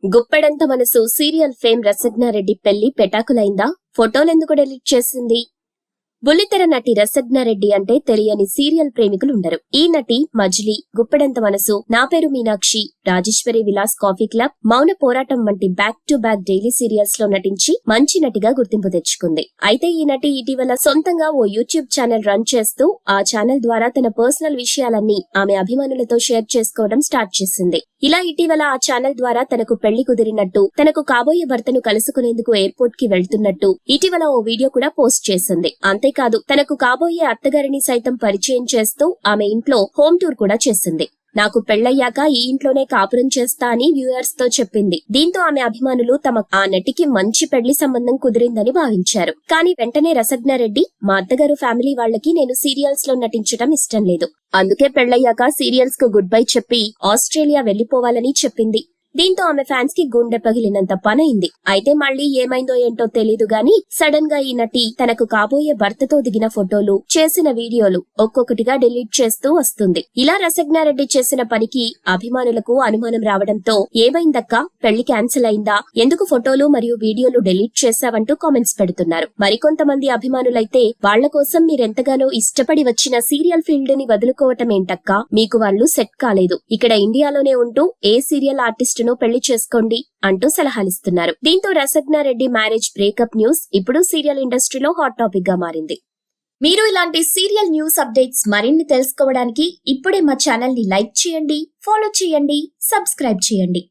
గుప్పెడంత మనసు serial fame రసజ్ఞారెడ్డి పెళ్లి పెటాకులైందా? ఫోటోలెందుకు delete చేసింది? బుల్లితెర నటి రసజ్ఞారెడ్డి అంటే తెలియని సీరియల్ ప్రేమికులుండరు. ఈ నటి మజిలీ, గుప్పెడంత మనసు, నా పేరు మీనాక్షి, రాజేశ్వరి విలాస్ కాఫీ క్లబ్, మౌన పోరాటం వంటి back to back daily serials లో నటించి మంచి నటిగా గుర్తింపు తెచ్చుకుంది. అయితే ఈ నటి ఇటీవల సొంతంగా ఓ యూట్యూబ్ ఛానల్ రన్ చేస్తూ ఆ ఛానల్ ద్వారా తన పర్సనల్ విషయాలన్నీ ఆమె అభిమానులతో షేర్ చేసుకోవడం స్టార్ట్ చేసింది. ఇలా ఇటీవల ఆ ఛానల్ ద్వారా తనకు పెళ్లి కుదిరినట్టు, తనకు కాబోయే భర్తను కలుసుకునేందుకు ఎయిర్పోర్ట్ కి వెళ్తున్నట్టు ఇటీవల ఓ వీడియో కూడా పోస్ట్ చేసింది. అంతేకాదు తనకు కాబోయే అత్తగారిని సైతం పరిచయం చేస్తూ ఆమె ఇంట్లో హోమ్ టూర్ కూడా చేసింది. నాకు పెళ్లయ్యాక ఈ ఇంట్లోనే కాపురం చేస్తా అని వ్యూయర్స్ తో చెప్పింది. దీంతో ఆమె అభిమానులు ఆ నటికి మంచి పెళ్లి సంబంధం కుదిరిందని భావించారు. కానీ వెంటనే రసజ్ఞారెడ్డి, మా అత్తగారు ఫ్యామిలీ వాళ్లకి నేను సీరియల్స్ లో నటించడం ఇష్టం లేదు, అందుకే పెళ్లయ్యాక సీరియల్స్ కు గుడ్ బై చెప్పి ఆస్ట్రేలియా వెళ్లిపోవాలని చెప్పింది. దీంతో ఆమె ఫ్యాన్స్ కి గుండె పగిలినంత పనైంది. అయితే మళ్లీ ఏమైందో ఏంటో తెలీదు గాని సడన్ గా ఈ నటి తనకు కాబోయే భర్తతో దిగిన ఫోటోలు, చేసిన వీడియోలు ఒక్కొక్కటిగా డిలీట్ చేస్తూ వస్తుంది. ఇలా రసజ్ఞారెడ్డి చేసిన పనికి అభిమానులకు అనుమానం రావడంతో ఏమైందక్క, పెళ్లి క్యాన్సిల్ అయిందా, ఎందుకు ఫోటోలు మరియు వీడియోలు డిలీట్ చేశావంటూ కామెంట్స్ పెడుతున్నారు. మరికొంతమంది అభిమానులైతే వాళ్ల కోసం మీరెంతగానో ఇష్టపడి వచ్చిన సీరియల్ ఫీల్డ్ ని వదులుకోవటం ఏంటక్క, మీకు వాళ్ళు సెట్ కాలేదు, ఇక్కడ ఇండియాలోనే ఉంటూ ఏ సీరియల్ ఆర్టిస్ట్ పెళ్లి చేసుకోండి అంటూ సలహాలిస్తున్నారు. దీంతో రసజ్ఞారెడ్డి మ్యారేజ్ బ్రేకప్ న్యూస్ ఇప్పుడు సీరియల్ ఇండస్ట్రీలో హాట్ టాపిక్ గా మారింది. మీరు ఇలాంటి సీరియల్ న్యూస్ అప్డేట్స్ మరిన్ని తెలుసుకోవడానికి ఇప్పుడే మా ఛానల్ ని లైక్ చేయండి, ఫాలో చేయండి, సబ్స్క్రైబ్ చేయండి.